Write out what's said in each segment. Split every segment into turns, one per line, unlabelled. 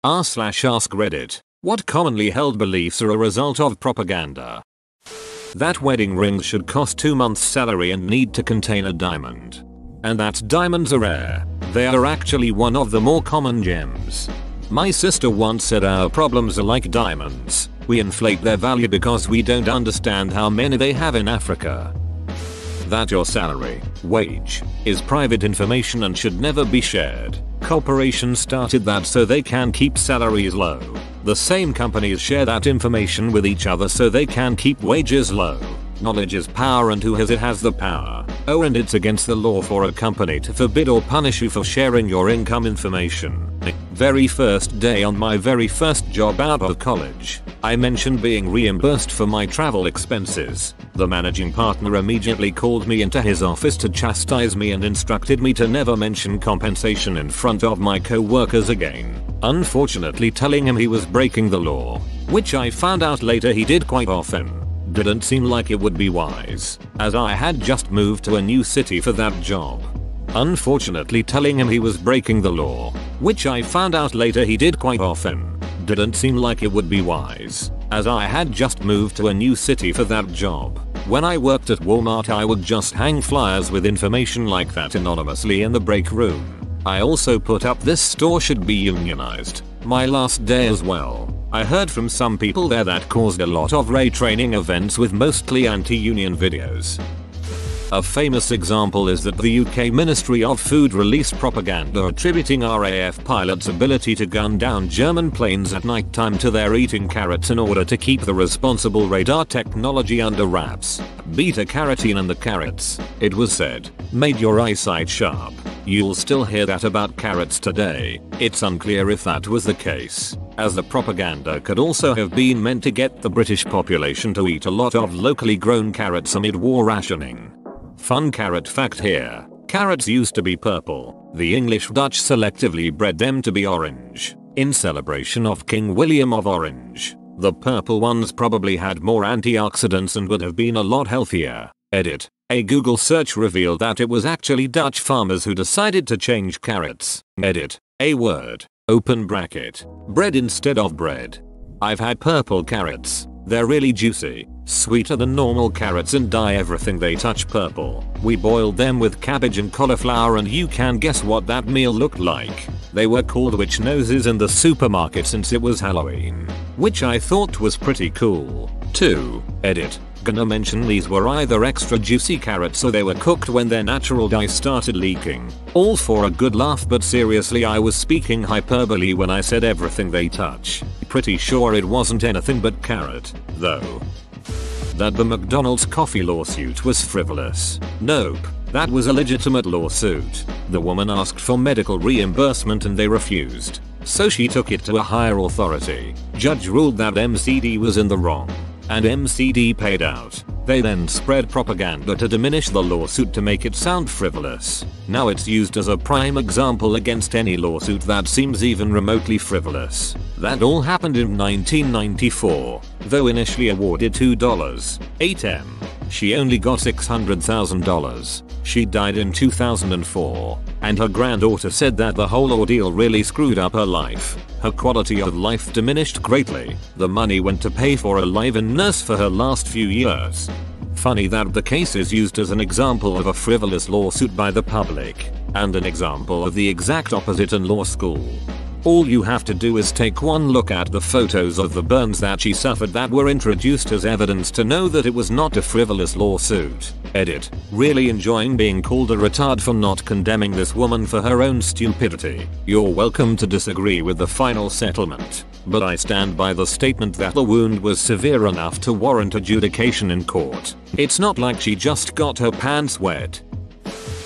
r/ask Reddit. What commonly held beliefs are a result of propaganda? That wedding rings should cost 2 months' salary and need to contain a diamond. And that diamonds are rare. They are actually one of the more common gems. My sister once said our problems are like diamonds. We inflate their value because we don't understand how many they have in Africa. That your salary, wage, is private information and should never be shared. Corporations started that so they can keep salaries low. The same companies share that information with each other so they can keep wages low. Knowledge is power and who has it has the power. Oh, and it's against the law for a company to forbid or punish you for sharing your income information. Very first day on my very first job out of college, I mentioned being reimbursed for my travel expenses. The managing partner immediately called me into his office to chastise me and instructed me to never mention compensation in front of my co-workers again. Unfortunately, telling him he was breaking the law, which I found out later he did quite often, didn't seem like it would be wise, as I had just moved to a new city for that job. Unfortunately, telling him he was breaking the law, which I found out later he did quite often, didn't seem like it would be wise, as I had just moved to a new city for that job. When I worked at Walmart, I would just hang flyers with information like that anonymously in the break room. I also put up this store should be unionized. My last day as well. I heard from some people there that caused a lot of retraining events with mostly anti-union videos. A famous example is that the UK Ministry of Food released propaganda attributing RAF pilots' ability to gun down German planes at night time to their eating carrots in order to keep the responsible radar technology under wraps. Beta-carotene and the carrots, it was said, made your eyesight sharp. You'll still hear that about carrots today. It's unclear if that was the case, as the propaganda could also have been meant to get the British population to eat a lot of locally grown carrots amid war rationing. Fun carrot fact here. Carrots used to be purple. The English Dutch selectively bred them to be orange, in celebration of King William of Orange. The purple ones probably had more antioxidants and would have been a lot healthier. Edit. A Google search revealed that it was actually Dutch farmers who decided to change carrots. Edit. A word. Open bracket. Bread instead of bread. I've had purple carrots. They're really juicy, sweeter than normal carrots and dye everything they touch purple. We boiled them with cabbage and cauliflower and you can guess what that meal looked like. They were called witch noses in the supermarket since it was Halloween, which I thought was pretty cool. 2. Edit. Gonna mention these were either extra juicy carrots or they were cooked when their natural dye started leaking. All for a good laugh, but seriously, I was speaking hyperbole when I said everything they touch. Pretty sure it wasn't anything but carrot, though. That the McDonald's coffee lawsuit was frivolous. Nope. That was a legitimate lawsuit. The woman asked for medical reimbursement and they refused. So she took it to a higher authority. Judge ruled that MCD was in the wrong, and MCD paid out. They then spread propaganda to diminish the lawsuit to make it sound frivolous. Now it's used as a prime example against any lawsuit that seems even remotely frivolous. That all happened in 1994. Though initially awarded $2.8 million, she only got $600,000. She died in 2004, and her granddaughter said that the whole ordeal really screwed up her life. Her quality of life diminished greatly. The money went to pay for a live-in nurse for her last few years. Funny that the case is used as an example of a frivolous lawsuit by the public, and an example of the exact opposite in law school. All you have to do is take one look at the photos of the burns that she suffered that were introduced as evidence to know that it was not a frivolous lawsuit. Edit. Really enjoying being called a retard for not condemning this woman for her own stupidity. You're welcome to disagree with the final settlement, but I stand by the statement that the wound was severe enough to warrant adjudication in court. It's not like she just got her pants wet.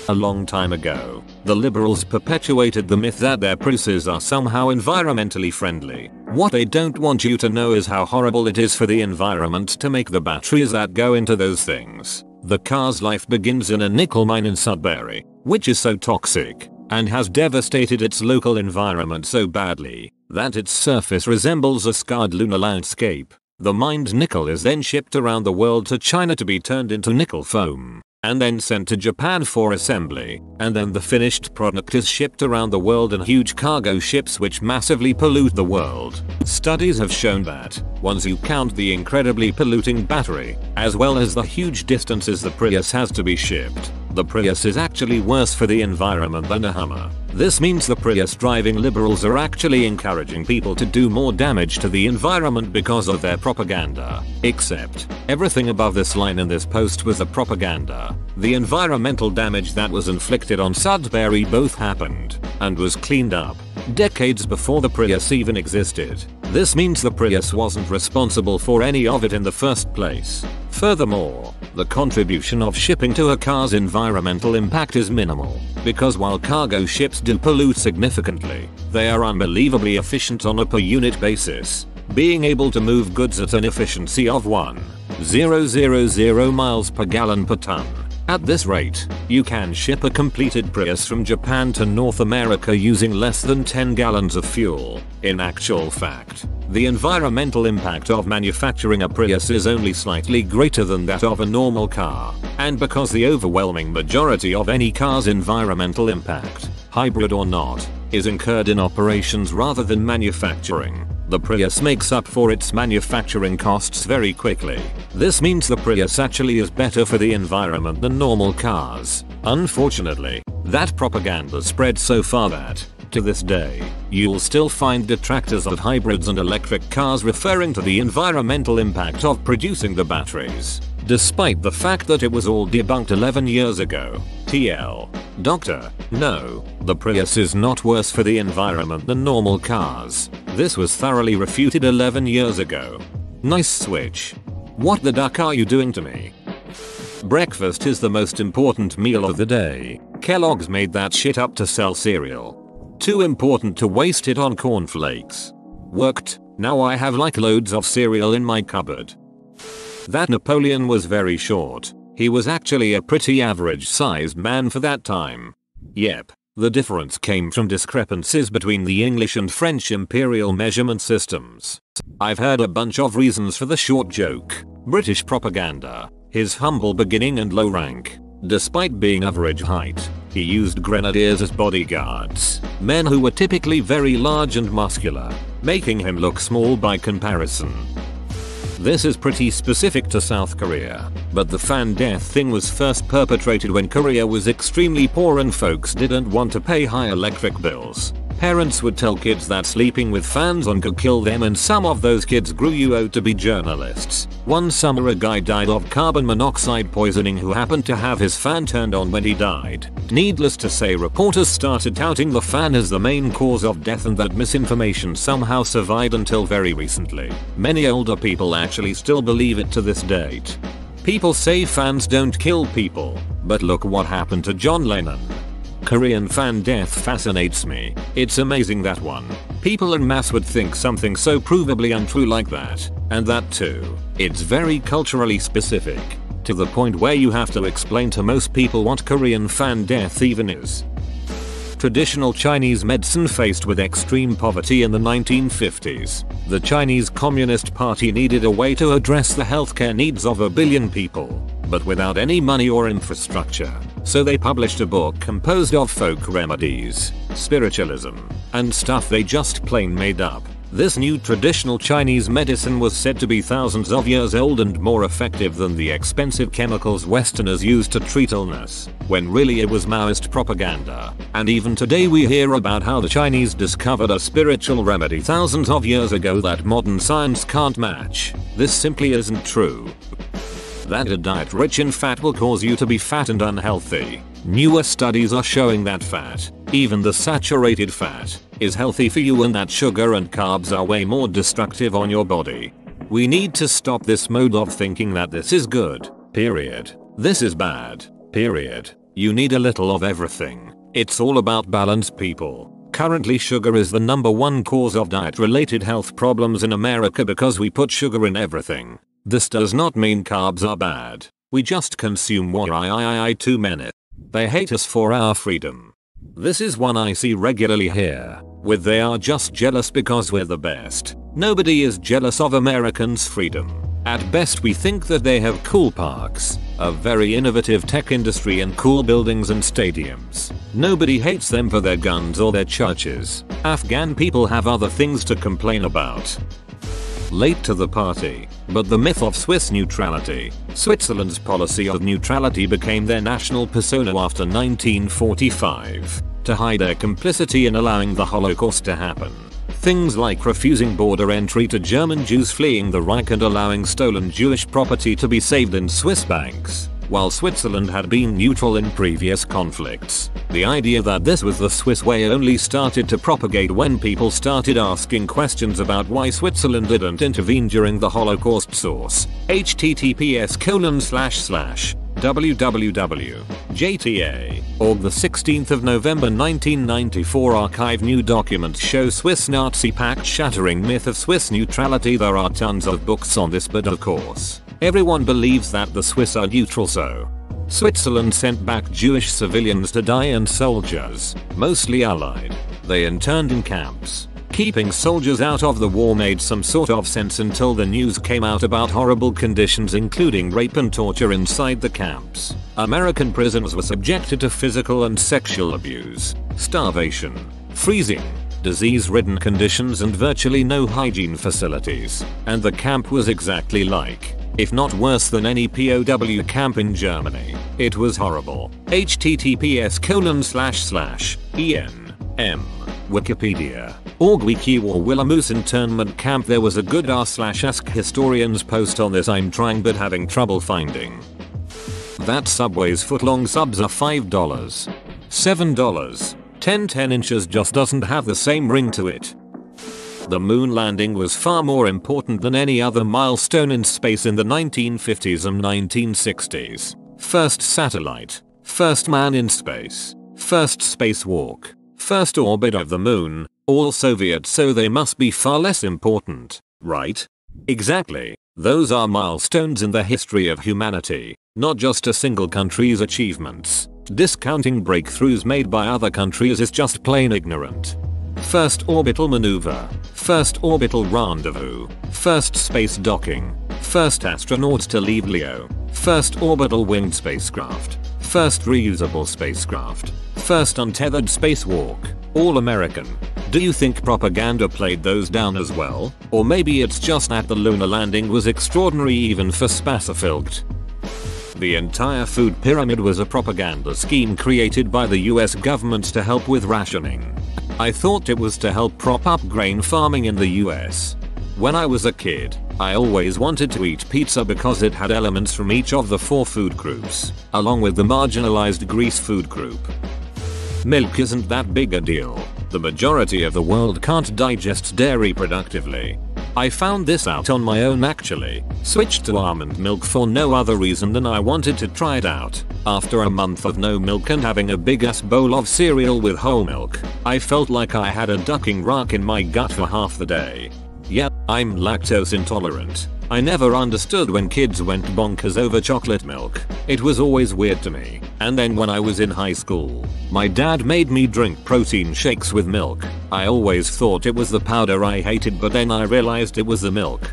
A long time ago, the liberals perpetuated the myth that their Priuses are somehow environmentally friendly. What they don't want you to know is how horrible it is for the environment to make the batteries that go into those things. The car's life begins in a nickel mine in Sudbury, which is so toxic, and has devastated its local environment so badly, that its surface resembles a scarred lunar landscape. The mined nickel is then shipped around the world to China to be turned into nickel foam. and then sent to Japan for assembly, and then the finished product is shipped around the world in huge cargo ships which massively pollute the world. Studies have shown that, once you count the incredibly polluting battery, as well as the huge distances the Prius has to be shipped, the Prius is actually worse for the environment than a Hummer. This means the Prius driving liberals are actually encouraging people to do more damage to the environment because of their propaganda. Except, everything above this line in this post was a propaganda. The environmental damage that was inflicted on Sudbury both happened, and was cleaned up, decades before the Prius even existed. This means the Prius wasn't responsible for any of it in the first place. Furthermore, the contribution of shipping to a car's environmental impact is minimal, because while cargo ships do pollute significantly, they are unbelievably efficient on a per unit basis, being able to move goods at an efficiency of 1,000 miles per gallon per ton. At this rate, you can ship a completed Prius from Japan to North America using less than 10 gallons of fuel. In actual fact, the environmental impact of manufacturing a Prius is only slightly greater than that of a normal car, and because the overwhelming majority of any car's environmental impact, hybrid or not, is incurred in operations rather than manufacturing, the Prius makes up for its manufacturing costs very quickly. This means the Prius actually is better for the environment than normal cars. Unfortunately, that propaganda spread so far that, to this day, you'll still find detractors of hybrids and electric cars referring to the environmental impact of producing the batteries, despite the fact that it was all debunked 11 years ago. TL. Doctor, no, the Prius is not worse for the environment than normal cars. This was thoroughly refuted 11 years ago. Nice switch. What the duck are you doing to me? Breakfast is the most important meal of the day. Kellogg's made that shit up to sell cereal. Too important to waste it on cornflakes. Worked, now I have like loads of cereal in my cupboard. That Napoleon was very short. He was actually a pretty average sized man for that time. Yep, the difference came from discrepancies between the English and French imperial measurement systems. I've heard a bunch of reasons for the short joke. British propaganda, his humble beginning and low rank. Despite being average height, he used grenadiers as bodyguards, men who were typically very large and muscular, making him look small by comparison. This is pretty specific to South Korea, but the fan death thing was first perpetrated when Korea was extremely poor and folks didn't want to pay high electric bills. Parents would tell kids that sleeping with fans on could kill them, and some of those kids grew up to be journalists. One summer a guy died of carbon monoxide poisoning who happened to have his fan turned on when he died. Needless to say, reporters started touting the fan as the main cause of death, and that misinformation somehow survived until very recently. Many older people actually still believe it to this date. People say fans don't kill people, but look what happened to John Lennon. Korean fan death fascinates me. It's amazing that people en masse would think something so provably untrue like that, and that too. It's very culturally specific, to the point where you have to explain to most people what Korean fan death even is. Traditional Chinese medicine faced with extreme poverty in the 1950s. The Chinese Communist Party needed a way to address the healthcare needs of a billion people, but without any money or infrastructure. So they published a book composed of folk remedies, spiritualism, and stuff they just plain made up. This new traditional Chinese medicine was said to be thousands of years old and more effective than the expensive chemicals Westerners used to treat illness, when really it was Maoist propaganda. And even today we hear about how the Chinese discovered a spiritual remedy thousands of years ago that modern science can't match. This simply isn't true. That a diet rich in fat will cause you to be fat and unhealthy. Newer studies are showing that fat, even the saturated fat, is healthy for you, and that sugar and carbs are way more destructive on your body. We need to stop this mode of thinking that this is good, period. This is bad, period. You need a little of everything. It's all about balance, people. Currently sugar is the #1 cause of diet-related health problems in America because we put sugar in everything. This does not mean carbs are bad. We just consume way too many. They hate us for our freedom. This is one I see regularly here, with they are just jealous because we're the best. Nobody is jealous of Americans' freedom. At best we think that they have cool parks, a very innovative tech industry and cool buildings and stadiums. Nobody hates them for their guns or their churches. Afghan people have other things to complain about. Late to the party, but the myth of Swiss neutrality. Switzerland's policy of neutrality became their national persona after 1945 to hide their complicity in allowing the Holocaust to happen. Things like refusing border entry to German Jews fleeing the Reich and allowing stolen Jewish property to be saved in Swiss banks, while Switzerland had been neutral in previous conflicts. The idea that this was the Swiss way only started to propagate when people started asking questions about why Switzerland didn't intervene during the Holocaust. Source: https://www.jta.org. The 16th of November 1994 archive. New documents show Swiss Nazi pact shattering myth of Swiss neutrality. There are tons of books on this, but of course everyone believes that the Swiss are neutral, so Switzerland sent back Jewish civilians to die and soldiers, mostly Allied, they interned in camps. Keeping soldiers out of the war made some sort of sense until the news came out about horrible conditions including rape and torture inside the camps. American prisoners were subjected to physical and sexual abuse, starvation, freezing, disease-ridden conditions and virtually no hygiene facilities. And the camp was exactly like, if not worse than, any POW camp in Germany. It was horrible. https://enm Wikipedia. Org Wiki War Willamoose internment camp. There was a good r/ask historians post on this. I'm trying but having trouble finding. That Subway's footlong subs are $5. $7. 10 inches just doesn't have the same ring to it. The moon landing was far more important than any other milestone in space in the 1950s and 1960s. First satellite, first man in space, first spacewalk, first orbit of the moon, all Soviet, so they must be far less important, right? Exactly. Those are milestones in the history of humanity, not just a single country's achievements. Discounting breakthroughs made by other countries is just plain ignorant. First orbital maneuver, first orbital rendezvous, first space docking, first astronauts to leave LEO, first orbital winged spacecraft, first reusable spacecraft, first untethered spacewalk, all American. Do you think propaganda played those down as well? Or maybe it's just that the lunar landing was extraordinary even for Spacefield. The entire food pyramid was a propaganda scheme created by the US government to help with rationing. I thought it was to help prop up grain farming in the US. When I was a kid, I always wanted to eat pizza because it had elements from each of the 4 food groups, along with the marginalized Greece food group. Milk isn't that big a deal. The majority of the world can't digest dairy productively. I found this out on my own actually. Switched to almond milk for no other reason than I wanted to try it out. After a month of no milk and having a big ass bowl of cereal with whole milk, I felt like I had a ducking rock in my gut for half the day. Yeah, I'm lactose intolerant. I never understood when kids went bonkers over chocolate milk. It was always weird to me. And then when I was in high school, my dad made me drink protein shakes with milk. I always thought it was the powder I hated, but then I realized it was the milk.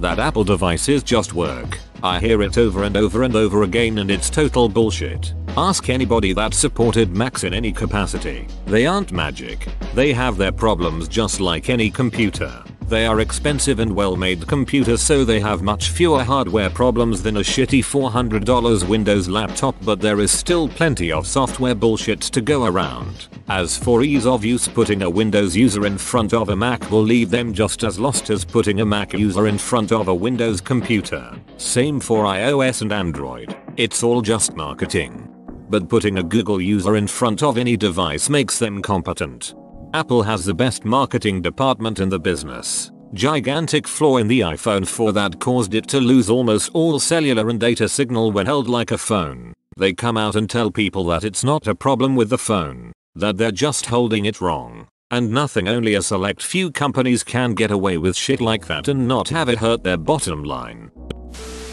That Apple devices just work. I hear it over and over and over again and it's total bullshit. Ask anybody that supported Macs in any capacity. They aren't magic. They have their problems just like any computer. They are expensive and well-made computers, so they have much fewer hardware problems than a shitty $400 Windows laptop, but there is still plenty of software bullshit to go around. As for ease of use, putting a Windows user in front of a Mac will leave them just as lost as putting a Mac user in front of a Windows computer. Same for iOS and Android. It's all just marketing. But putting a Google user in front of any device makes them competent. Apple has the best marketing department in the business. Gigantic flaw in the iPhone 4 that caused it to lose almost all cellular and data signal when held like a phone. They come out and tell people that it's not a problem with the phone, that they're just holding it wrong. And nothing, only a select few companies can get away with shit like that and not have it hurt their bottom line.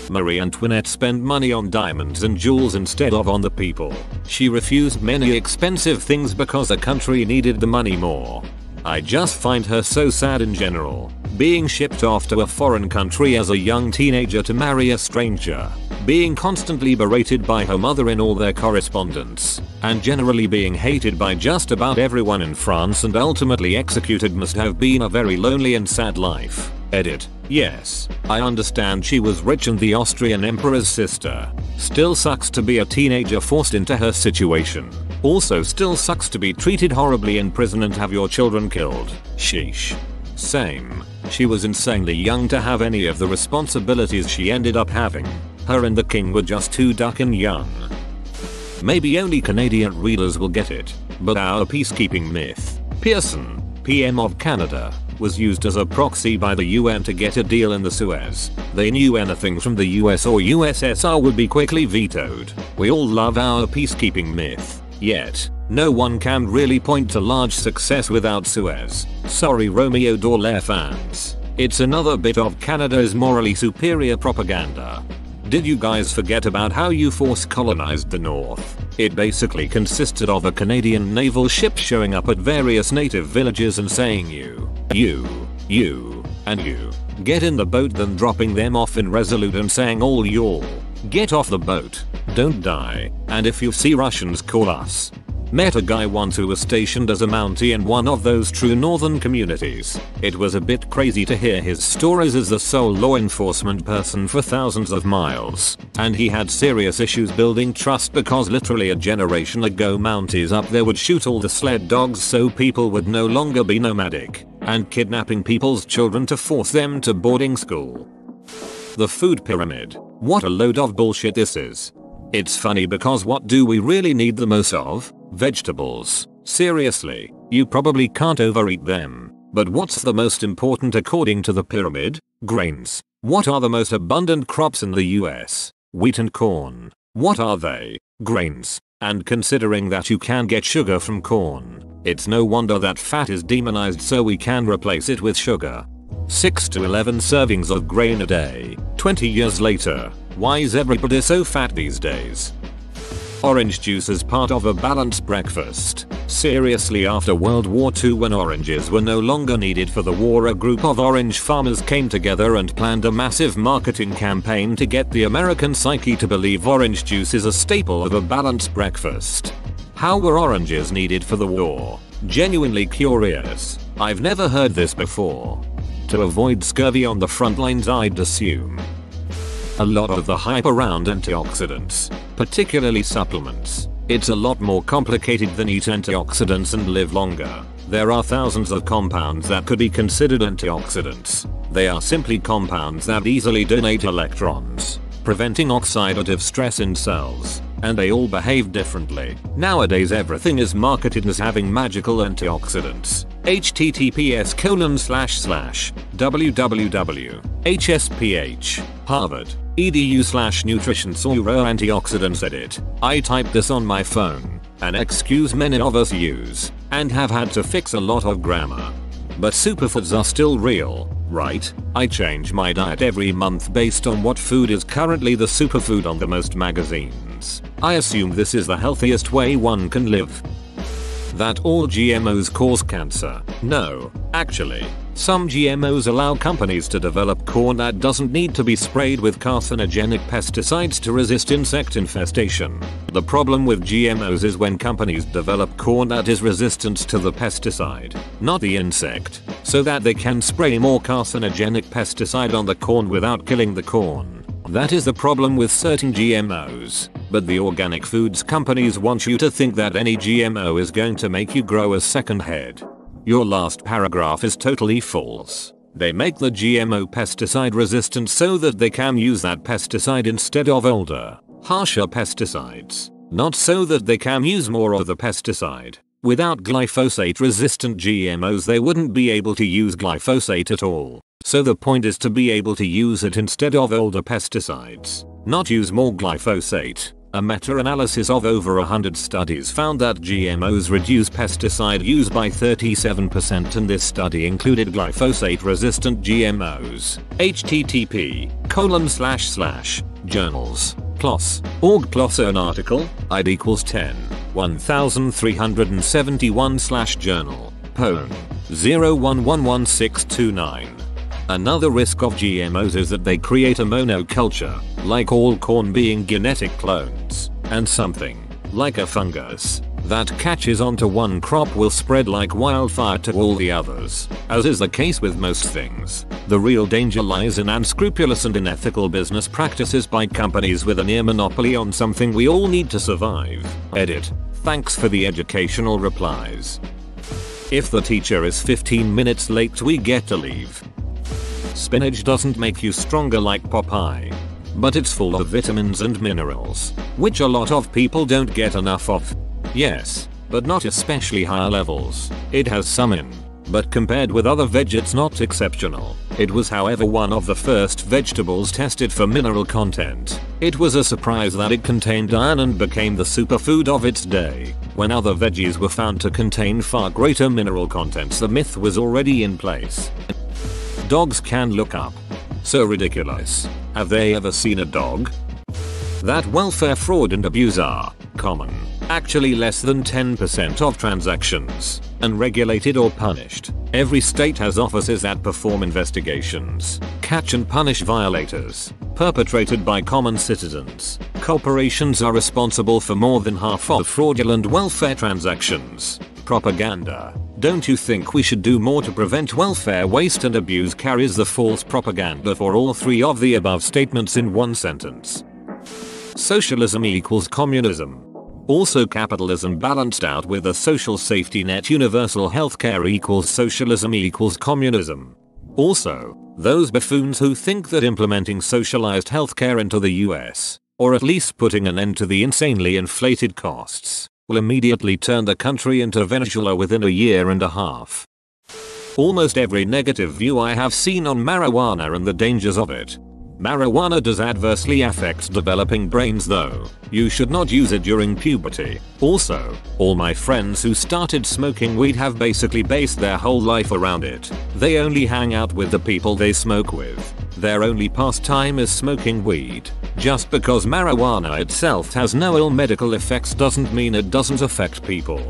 Marie Antoinette spent money on diamonds and jewels instead of on the people. She refused many expensive things because the country needed the money more. I just find her so sad in general. Being shipped off to a foreign country as a young teenager to marry a stranger. Being constantly berated by her mother in all their correspondence. And generally being hated by just about everyone in France and ultimately executed must have been a very lonely and sad life. Edit. Yes, I understand she was rich and the Austrian emperor's sister. Still sucks to be a teenager forced into her situation. Also still sucks to be treated horribly in prison and have your children killed. Sheesh. Same. She was insanely young to have any of the responsibilities she ended up having. Her and the king were just too duckin' young. Maybe only Canadian readers will get it, but our peacekeeping myth, Pearson, PM of Canada, was used as a proxy by the UN to get a deal in the Suez. They knew anything from the US or USSR would be quickly vetoed. We all love our peacekeeping myth, yet no one can really point to large success without Suez. Sorry Romeo Dallaire fans. It's another bit of Canada's morally superior propaganda. Did you guys forget about how you force colonized the North? It basically consisted of a Canadian naval ship showing up at various native villages and saying you, and you, get in the boat, then dropping them off in Resolute and saying all y'all, get off the boat, don't die, and if you see Russians call us. Met a guy once who was stationed as a Mountie in one of those true northern communities. It was a bit crazy to hear his stories as the sole law enforcement person for thousands of miles. And he had serious issues building trust because literally a generation ago Mounties up there would shoot all the sled dogs so people would no longer be nomadic. And kidnapping people's children to force them to boarding school. The food pyramid. What a load of bullshit this is. It's funny because what do we really need the most of? Vegetables. Seriously, you probably can't overeat them. But what's the most important according to the pyramid? Grains. What are the most abundant crops in the US? Wheat and corn. What are they? Grains. And considering that you can get sugar from corn, it's no wonder that fat is demonized so we can replace it with sugar. 6 to 11 servings of grain a day. 20 years later, why is everybody so fat these days? Orange juice as part of a balanced breakfast. Seriously, after World War II, when oranges were no longer needed for the war, a group of orange farmers came together and planned a massive marketing campaign to get the American psyche to believe orange juice is a staple of a balanced breakfast. How were oranges needed for the war? Genuinely curious. I've never heard this before. To avoid scurvy on the front lines, I'd assume. A lot of the hype around antioxidants, particularly supplements. It's a lot more complicated than eat antioxidants and live longer. There are thousands of compounds that could be considered antioxidants. They are simply compounds that easily donate electrons, preventing oxidative stress in cells. And they all behave differently. Nowadays everything is marketed as having magical antioxidants. https://www.hsph Harvard edu/nutrition antioxidants edit. I typed this on my phone, an excuse many of us use, and have had to fix a lot of grammar. But superfoods are still real, right? I change my diet every month based on what food is currently the superfood on the most magazines. I assume this is the healthiest way one can live. That all GMOs cause cancer. No, actually, some GMOs allow companies to develop corn that doesn't need to be sprayed with carcinogenic pesticides to resist insect infestation. The problem with GMOs is when companies develop corn that is resistant to the pesticide, not the insect, so that they can spray more carcinogenic pesticide on the corn without killing the corn. That is the problem with certain GMOs. But the organic foods companies want you to think that any GMO is going to make you grow a second head. Your last paragraph is totally false. They make the GMO pesticide resistant so that they can use that pesticide instead of older, harsher pesticides, not so that they can use more of the pesticide. Without glyphosate resistant GMOs they wouldn't be able to use glyphosate at all. So the point is to be able to use it instead of older pesticides, not use more glyphosate. A meta-analysis of over 100 studies found that GMOs reduce pesticide use by 37%, and this study included glyphosate-resistant GMOs. http://journals PLOS.org /an article id = 10 1371/journal Pone 0111629. Another risk of GMOs is that they create a monoculture, like all corn being genetic clones, and something, like a fungus, that catches onto one crop will spread like wildfire to all the others. As is the case with most things, the real danger lies in unscrupulous and unethical business practices by companies with a near monopoly on something we all need to survive. Edit. Thanks for the educational replies. If the teacher is 15 minutes late, we get to leave. Spinach doesn't make you stronger like Popeye, but it's full of vitamins and minerals, which a lot of people don't get enough of. Yes, but not especially high levels. It has some in, but compared with other veg it's not exceptional. It was however one of the first vegetables tested for mineral content. It was a surprise that it contained iron and became the superfood of its day. When other veggies were found to contain far greater mineral contents, the myth was already in place. Dogs can look up. So ridiculous. Have they ever seen a dog? That welfare fraud and abuse are common. Actually less than 10% of transactions, unregulated or punished. Every state has officers that perform investigations, catch and punish violators, perpetrated by common citizens. Corporations are responsible for more than half of fraudulent welfare transactions. Propaganda. Don't you think we should do more to prevent welfare waste and abuse? Carries the false propaganda for all three of the above statements in one sentence. Socialism equals communism. Also capitalism balanced out with a social safety net. Universal healthcare equals socialism equals communism. Also, those buffoons who think that implementing socialized healthcare into the US, or at least putting an end to the insanely inflated costs, will immediately turn the country into Venezuela within a year and a half. Almost every negative view I have seen on marijuana and the dangers of it. Marijuana does adversely affect developing brains though. You should not use it during puberty. Also, all my friends who started smoking weed have basically based their whole life around it. They only hang out with the people they smoke with. Their only pastime is smoking weed. Just because marijuana itself has no ill medical effects doesn't mean it doesn't affect people.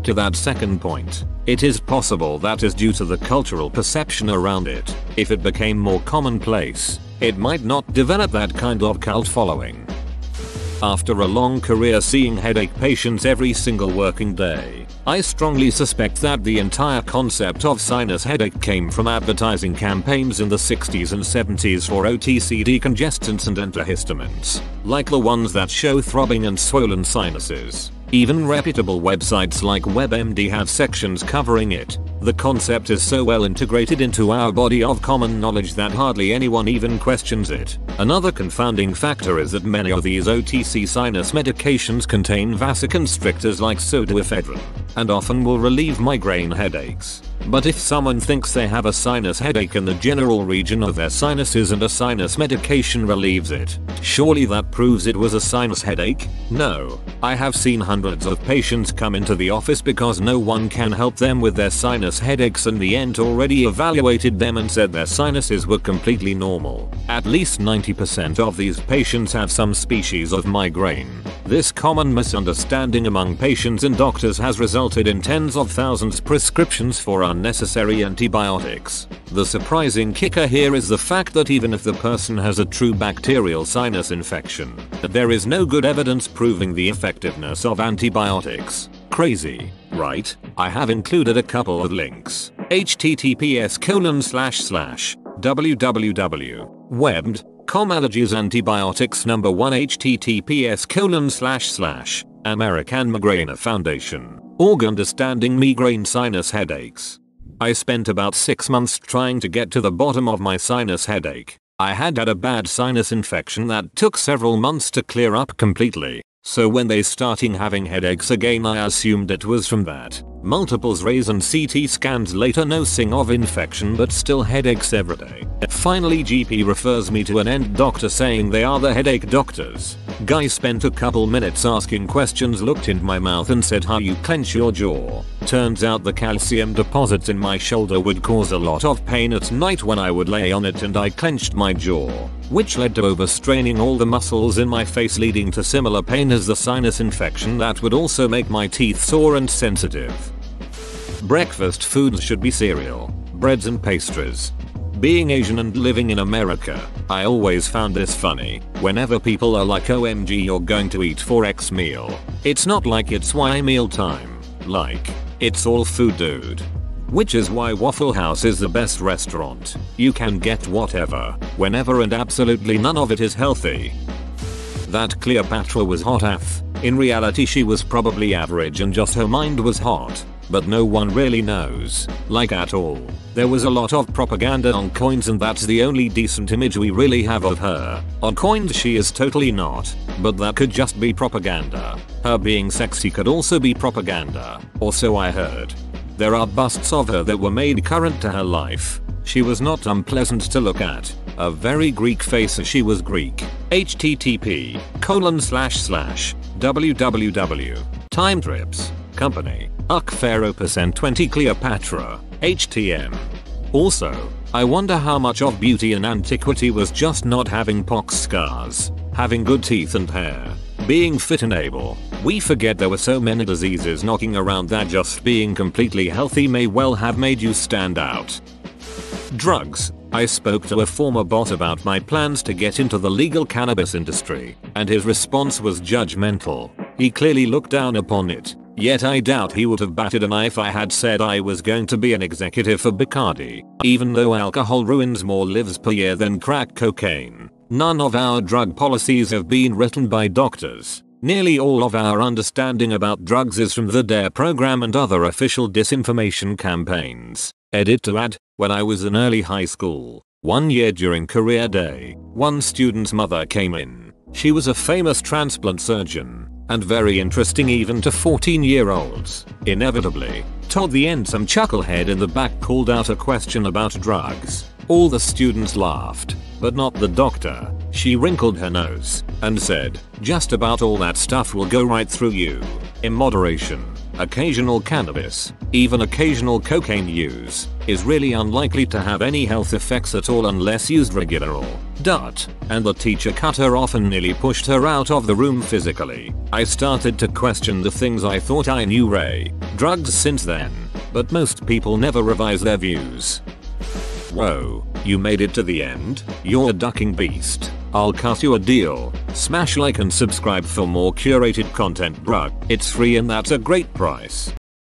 To that second point, it is possible that is due to the cultural perception around it. If it became more commonplace, it might not develop that kind of cult following. After a long career seeing headache patients every single working day, I strongly suspect that the entire concept of sinus headache came from advertising campaigns in the 60s and 70s for OTC decongestants and antihistamines, like the ones that show throbbing and swollen sinuses. Even reputable websites like WebMD have sections covering it. The concept is so well integrated into our body of common knowledge that hardly anyone even questions it. Another confounding factor is that many of these OTC sinus medications contain vasoconstrictors like pseudoephedrine, and often will relieve migraine headaches. But if someone thinks they have a sinus headache in the general region of their sinuses and a sinus medication relieves it, surely that proves it was a sinus headache? No. I have seen hundreds of patients come into the office because no one can help them with their sinus headaches, and the ENT already evaluated them and said their sinuses were completely normal. At least 90% of these patients have some species of migraine. This common misunderstanding among patients and doctors has resulted in tens of thousands of prescriptions for unnecessary antibiotics. The surprising kicker here is the fact that even if the person has a true bacterial sinus infection, there is no good evidence proving the effectiveness of antibiotics. Crazy, right? I have included a couple of links. https://www.webmd.com allergies antibiotics number 1 https://American Migraine Foundation org understanding migraine sinus headaches. I spent about 6 months trying to get to the bottom of my sinus headache. I had a bad sinus infection that took several months to clear up completely. So when they starting having headaches again, I assumed it was from that. Multiples raised and CT scans later, no sign of infection but still headaches every day. Finally GP refers me to an ENT doctor saying they are the headache doctors. Guy spent a couple minutes asking questions, looked into my mouth and said, how you clench your jaw. Turns out the calcium deposits in my shoulder would cause a lot of pain at night when I would lay on it, and I clenched my jaw, which led to overstraining all the muscles in my face, leading to similar pain as the sinus infection that would also make my teeth sore and sensitive. Breakfast foods should be cereal, breads and pastries. Being Asian and living in America, I always found this funny. Whenever people are like, OMG, you're going to eat for X meal. It's not like it's Y meal time. Like, it's all food, dude. Which is why Waffle House is the best restaurant. You can get whatever, whenever, and absolutely none of it is healthy. That Cleopatra was hot AF. In reality she was probably average and just her mind was hot. But no one really knows, like at all. There was a lot of propaganda on coins and that's the only decent image we really have of her. On coins she is totally not, but that could just be propaganda. Her being sexy could also be propaganda, or so I heard. There are busts of her that were made current to her life. She was not unpleasant to look at. A very Greek face as she was Greek. http://www. Time Trips. Company. Pharaoh %20 Cleopatra. HTM. Also, I wonder how much of beauty in antiquity was just not having pox scars, having good teeth and hair, being fit and able. We forget there were so many diseases knocking around that just being completely healthy may well have made you stand out. Drugs. I spoke to a former boss about my plans to get into the legal cannabis industry, and his response was judgmental. He clearly looked down upon it. Yet I doubt he would have batted an eye if I had said I was going to be an executive for Bacardi. Even though alcohol ruins more lives per year than crack cocaine, none of our drug policies have been written by doctors. Nearly all of our understanding about drugs is from the DARE program and other official disinformation campaigns. Edit to add, when I was in early high school, one year during career day, one student's mother came in. She was a famous transplant surgeon, and very interesting even to 14-year-olds. Inevitably, toward the end some chucklehead in the back called out a question about drugs. All the students laughed, but not the doctor. She wrinkled her nose and said, "Just about all that stuff will go right through you. In moderation. Occasional cannabis, even occasional cocaine use, is really unlikely to have any health effects at all unless used regularly." And the teacher cut her off and nearly pushed her out of the room physically. I started to question the things I thought I knew drugs since then, but most people never revise their views. Whoa, you made it to the end? You're a ducking beast. I'll cut you a deal. Smash like and subscribe for more curated content, bruh. It's free and that's a great price.